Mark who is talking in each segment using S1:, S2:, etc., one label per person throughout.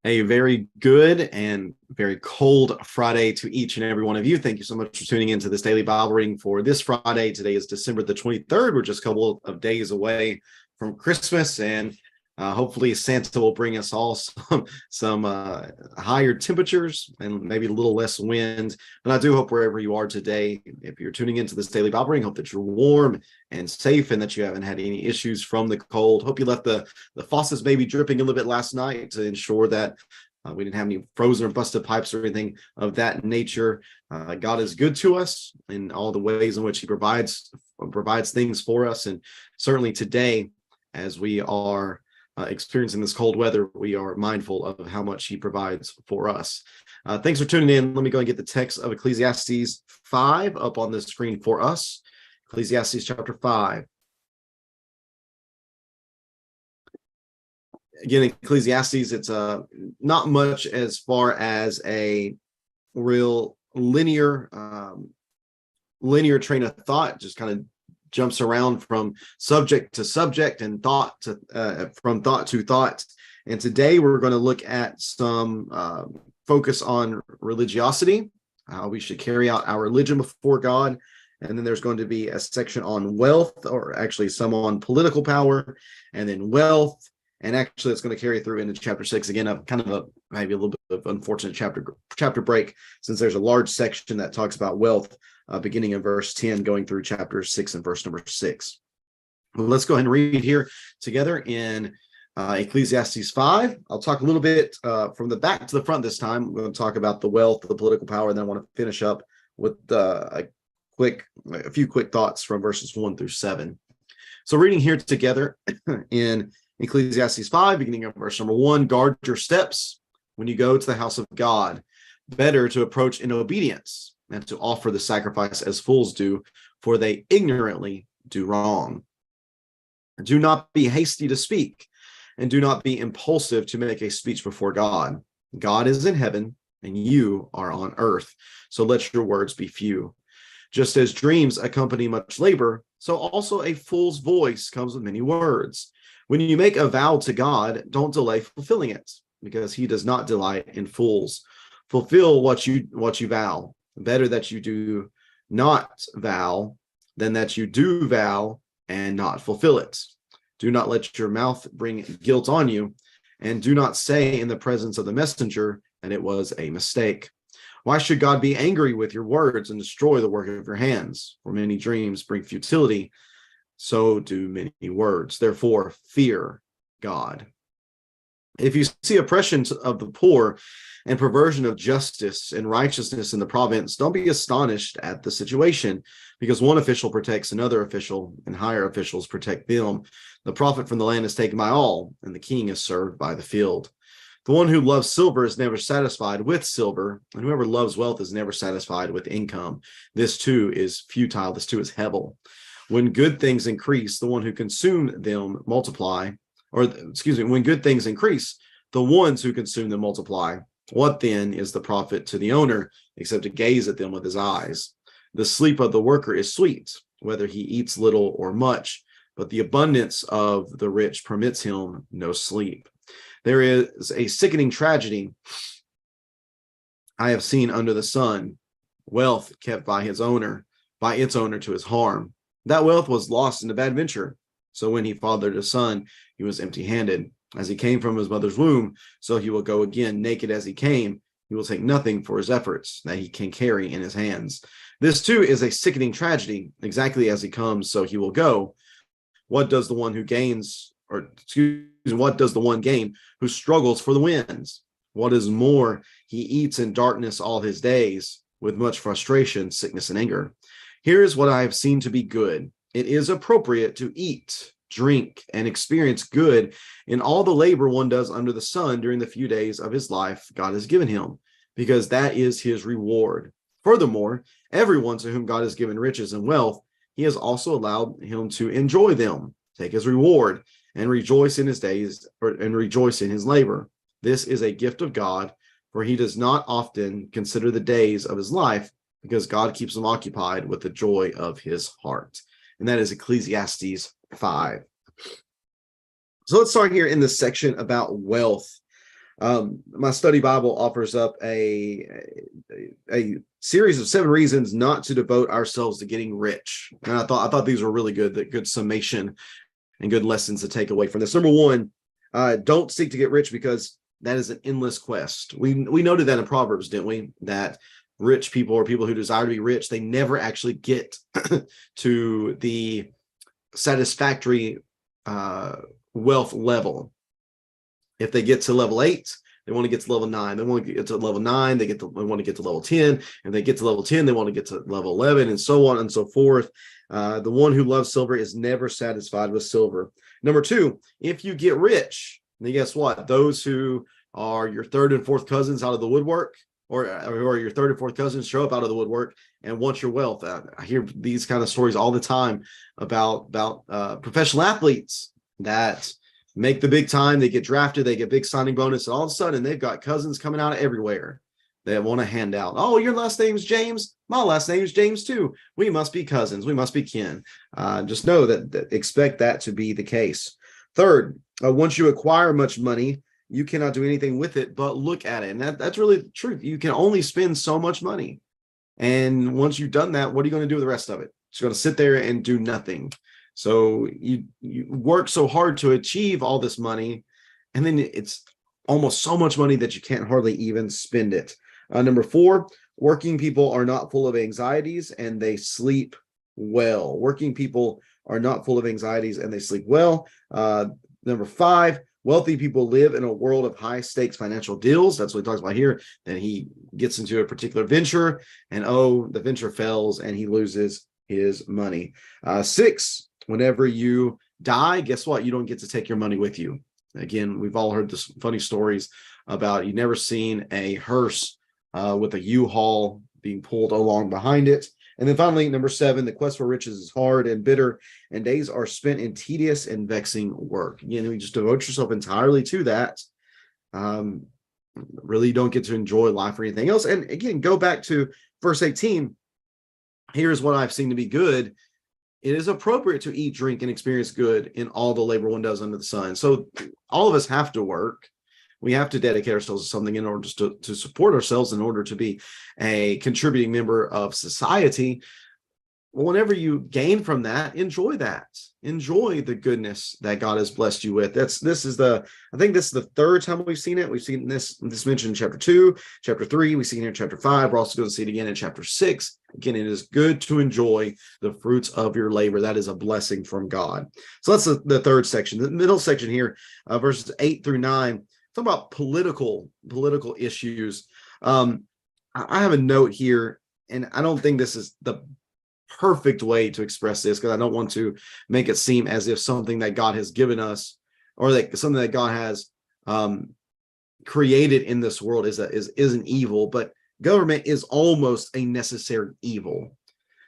S1: A very good and very cold Friday to each and every one of you. Thank you so much for tuning into this daily Bible reading for this Friday. Today is December the 23rd. We're just a couple of days away from Christmas, and hopefully Santa will bring us all some higher temperatures and maybe a little less wind. But I do hope wherever you are today, if you're tuning into this daily Bible reading, hope that you're warm and safe and that you haven't had any issues from the cold. Hope you left the faucets maybe dripping a little bit last night to ensure that we didn't have any frozen or busted pipes or anything of that nature. God is good to us in all the ways in which he provides things for us. And certainly today, as we are experiencing this cold weather, we are mindful of how much he provides for us. Thanks for tuning in. Let me go and get the text of Ecclesiastes 5 up on the screen for us. Ecclesiastes chapter 5. Again, Ecclesiastes, it's not much as far as a real linear train of thought, just kind of jumps around from subject to subject and thought to from thought to thought. And today we're going to look at some focus on religiosity, how we should carry out our religion before God. And then there's going to be a section on wealth, or actually some on political power, and then wealth. And actually, it's going to carry through into chapter 6. Again, maybe a little bit of unfortunate chapter break, since there's a large section that talks about wealth, beginning in verse 10, going through chapter 6 and verse number 6. Well, let's go ahead and read here together in Ecclesiastes 5. I'll talk a little bit from the back to the front this time. We're going to talk about the wealth, the political power, and then I want to finish up with a few quick thoughts from verses 1 through 7. So reading here together in Ecclesiastes 5, beginning of verse number 1, guard your steps when you go to the house of God. Better to approach in obedience than to offer the sacrifice as fools do, for they ignorantly do wrong. Do not be hasty to speak, and do not be impulsive to make a speech before God. God is in heaven, and you are on earth, so let your words be few. Just as dreams accompany much labor, so also a fool's voice comes with many words. When you make a vow to God, don't delay fulfilling it, because he does not delight in fools. Fulfill what you vow. Better that you do not vow than that you do vow and not fulfill it. Do not let your mouth bring guilt on you, and do not say in the presence of the messenger that it was a mistake. Why should God be angry with your words and destroy the work of your hands? For many dreams bring futility, so do many words. Therefore, fear God. If you see oppression of the poor and perversion of justice and righteousness in the province, don't be astonished at the situation, because one official protects another official, and higher officials protect them. The profit from the land is taken by all, and the king is served by the field. The one who loves silver is never satisfied with silver, and whoever loves wealth is never satisfied with income. This too is futile. This too is hevel. When good things increase, the one who consume them multiply, when good things increase, the ones who consume them multiply. What then is the profit to the owner, except to gaze at them with his eyes? The sleep of the worker is sweet, whether he eats little or much, but the abundance of the rich permits him no sleep. There is a sickening tragedy I have seen under the sun, wealth kept by its owner to his harm. That wealth was lost in a bad venture. So when he fathered a son, he was empty-handed. As he came from his mother's womb, so he will go again, naked as he came. He will take nothing for his efforts that he can carry in his hands. This too is a sickening tragedy. Exactly as he comes, so he will go. What does the one gain who struggles for the winds? What is more, he eats in darkness all his days, with much frustration, sickness, and anger. Here is what I have seen to be good. It is appropriate to eat, drink, and experience good in all the labor one does under the sun during the few days of his life God has given him, because that is his reward. Furthermore, everyone to whom God has given riches and wealth, he has also allowed him to enjoy them, take his reward, and rejoice in his days, and rejoice in his labor. This is a gift of God, for he does not often consider the days of his life, because God keeps him occupied with the joy of his heart. And that is Ecclesiastes 5. So let's start here in this section about wealth. My study Bible offers up a series of 7 reasons not to devote ourselves to getting rich. And I thought these were really good summation and good lessons to take away from this. Number one, don't seek to get rich because that is an endless quest. We noted that in Proverbs, didn't we? That rich people, or people who desire to be rich, they never actually get to the satisfactory wealth level. If they get to level 8, they want to get to level 9. They want to get to level 9. They want to get to level 10. If they get to level 10, they want to get to level 11, and so on and so forth. The one who loves silver is never satisfied with silver. Number 2, if you get rich, then guess what? Those who are your third and fourth cousins out of the woodwork, or your third and fourth cousins show up out of the woodwork and want your wealth. I hear these kind of stories all the time about professional athletes that make the big time. They get drafted, they get big signing bonus, and all of a sudden they've got cousins coming out of everywhere that want to hand out. Oh, your last name's James. My last name is James too. We must be cousins. We must be kin. Just know that expect that to be the case. Third, once you acquire much money, you cannot do anything with it but look at it. And that's really the truth. You can only spend so much money. And once you've done that, what are you going to do with the rest of it? Just going to sit there and do nothing. So you work so hard to achieve all this money, and then it's almost so much money that you can't hardly even spend it. Number 4, working people are not full of anxieties and they sleep well. Working people are not full of anxieties and they sleep well. Number 5, wealthy people live in a world of high stakes financial deals. That's what he talks about here. Then he gets into a particular venture, and the venture fails and he loses his money. 6, whenever you die, guess what? You don't get to take your money with you. Again, we've all heard this funny stories about, you've never seen a hearse with a U-Haul being pulled along behind it. And then finally, number 7, the quest for riches is hard and bitter, and days are spent in tedious and vexing work. Again, you just devote yourself entirely to that. Really, you don't get to enjoy life or anything else. And again, go back to verse 18. Here's what I've seen to be good. It is appropriate to eat, drink, and experience good in all the labor one does under the sun. So all of us have to work. We have to dedicate ourselves to something in order to support ourselves, in order to be a contributing member of society. Well, whenever you gain from that. Enjoy the goodness that God has blessed you with. I think this is the 3rd time we've seen it. We've seen this mentioned in chapter 2, chapter 3. We've seen it in chapter 5. We're also going to see it again in chapter 6. Again, it is good to enjoy the fruits of your labor. That is a blessing from God. So that's the 3rd section. The middle section here, verses 8 through 9, talk about political issues. I have a note here, and I don't think this is the perfect way to express this, because I don't want to make it seem as if something that God has given us, or like something that God has created in this world is an evil. But government is almost a necessary evil.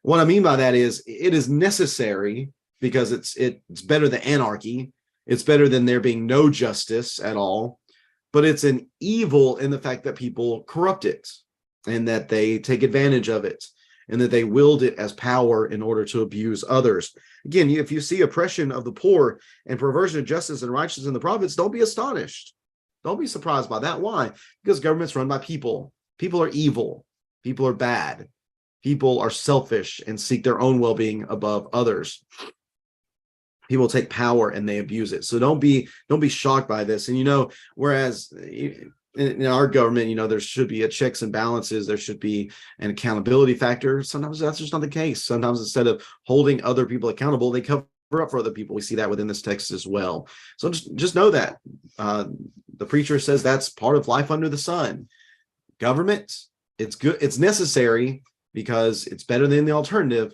S1: What I mean by that is, it is necessary because it's better than anarchy. It's better than there being no justice at all. But it's an evil in the fact that people corrupt it, and that they take advantage of it, and that they wield it as power in order to abuse others. Again, if you see oppression of the poor and perversion of justice and righteousness in the prophets, don't be astonished. Don't be surprised by that. Why? Because government's run by people. People are evil. People are bad. People are selfish and seek their own well-being above others. People take power and they abuse it. So don't be shocked by this. And whereas in our government, there should be a checks and balances. There should be an accountability factor. Sometimes that's just not the case. Sometimes instead of holding other people accountable, they cover up for other people. We see that within this text as well. So just know that the preacher says that's part of life under the sun. Government, it's good. It's necessary because it's better than the alternative.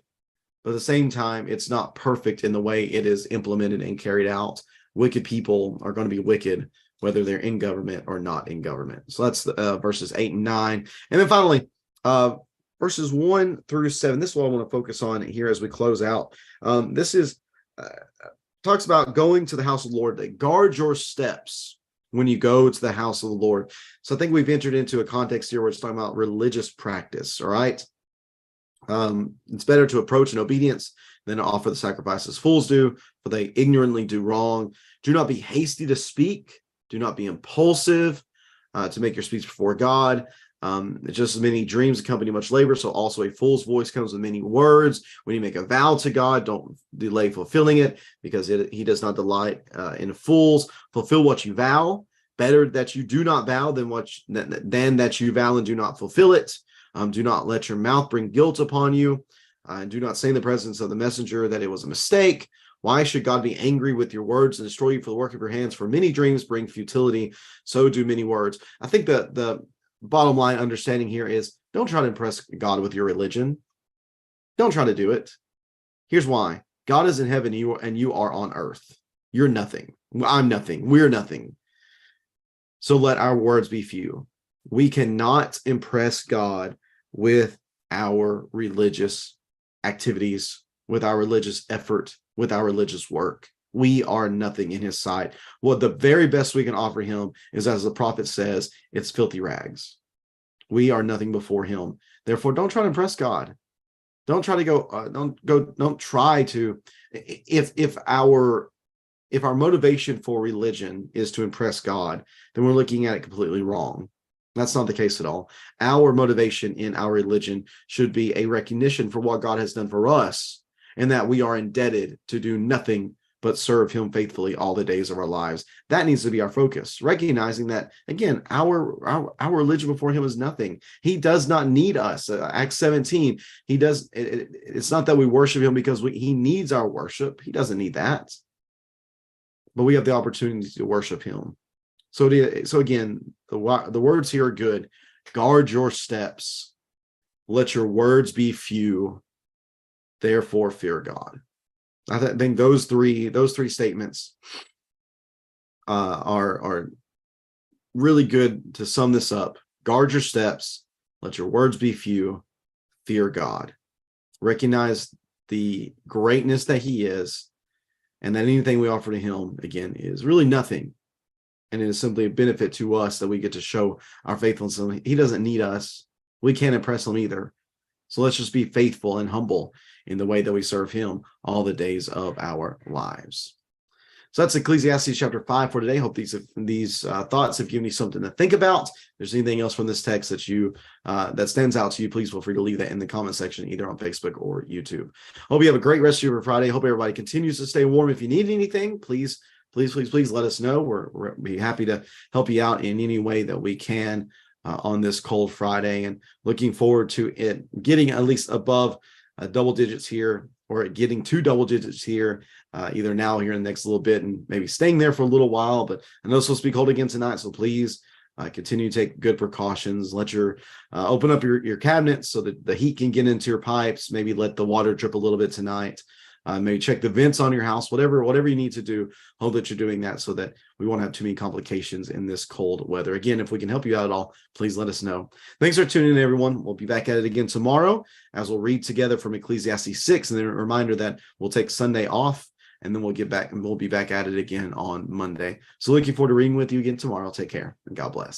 S1: But at the same time, it's not perfect in the way it is implemented and carried out. Wicked people are going to be wicked, whether they're in government or not in government. So that's verses 8 and 9. And then finally, verses 1 through 7. This is what I want to focus on here as we close out. This is talks about going to the house of the Lord. Guard your steps when you go to the house of the Lord. So I think we've entered into a context here where it's talking about religious practice, all right? It's better to approach in obedience than to offer the sacrifices fools do, for they ignorantly do wrong. Do not be hasty to speak. Do not be impulsive. to make your speech before God. Just as many dreams accompany much labor, so also a fool's voice comes with many words. When you make a vow to God, don't delay fulfilling it, because he does not delight in fools. Fulfill what you vow. Better that you do not vow than that you vow and do not fulfill it. Do not let your mouth bring guilt upon you. And do not say in the presence of the messenger that it was a mistake. Why should God be angry with your words and destroy you for the work of your hands? For many dreams bring futility, so do many words. I think the bottom line understanding here is, don't try to impress God with your religion. Don't try to do it. Here's why. God is in heaven, and you are on earth. You're nothing. I'm nothing. We're nothing. So let our words be few. We cannot impress God with our religious activities, with our religious effort, with our religious work. We are nothing in his sight. Well, the very best we can offer him is, as the prophet says, it's filthy rags. We are nothing before him. Therefore, don't try to impress God. Don't try to don't try to, if our motivation for religion is to impress God, then we're looking at it completely wrong. That's not the case at all. Our motivation in our religion should be a recognition for what God has done for us, and that we are indebted to do nothing but serve him faithfully all the days of our lives. That needs to be our focus, recognizing that, again, our religion before him is nothing. He does not need us. Acts 17, it's not that we worship him because he needs our worship. He doesn't need that. But we have the opportunity to worship him. So again, the words here are good. Guard your steps. Let your words be few. Therefore, fear God. I think those three statements are really good to sum this up. Guard your steps. Let your words be few. Fear God. Recognize the greatness that he is, and that anything we offer to him, again, is really nothing. And it is simply a benefit to us that we get to show our faithfulness. He doesn't need us. We can't impress him either. So let's just be faithful and humble in the way that we serve him all the days of our lives. So that's Ecclesiastes chapter 5 for today. Hope these thoughts have given you something to think about. If there's anything else from this text that stands out to you, please feel free to leave that in the comment section, either on Facebook or YouTube. Hope you have a great rest of your Friday. Hope everybody continues to stay warm. If you need anything, please let us know. We're be happy to help you out in any way that we can on this cold Friday, and looking forward to it getting at least above double digits here, or getting to double digits here, either now or here in the next little bit, and maybe staying there for a little while. But I know it's supposed to be cold again tonight, so please continue to take good precautions. Let your open up your cabinets so that the heat can get into your pipes. Maybe let the water drip a little bit tonight. Maybe check the vents on your house, whatever you need to do. Hope that you're doing that so that we won't have too many complications in this cold weather. Again, if we can help you out at all, please let us know. Thanks for tuning in, everyone. We'll be back at it again tomorrow as we'll read together from Ecclesiastes 6. And then a reminder that we'll take Sunday off, and then we'll get back and we'll be back at it again on Monday. So looking forward to reading with you again tomorrow. Take care and God bless.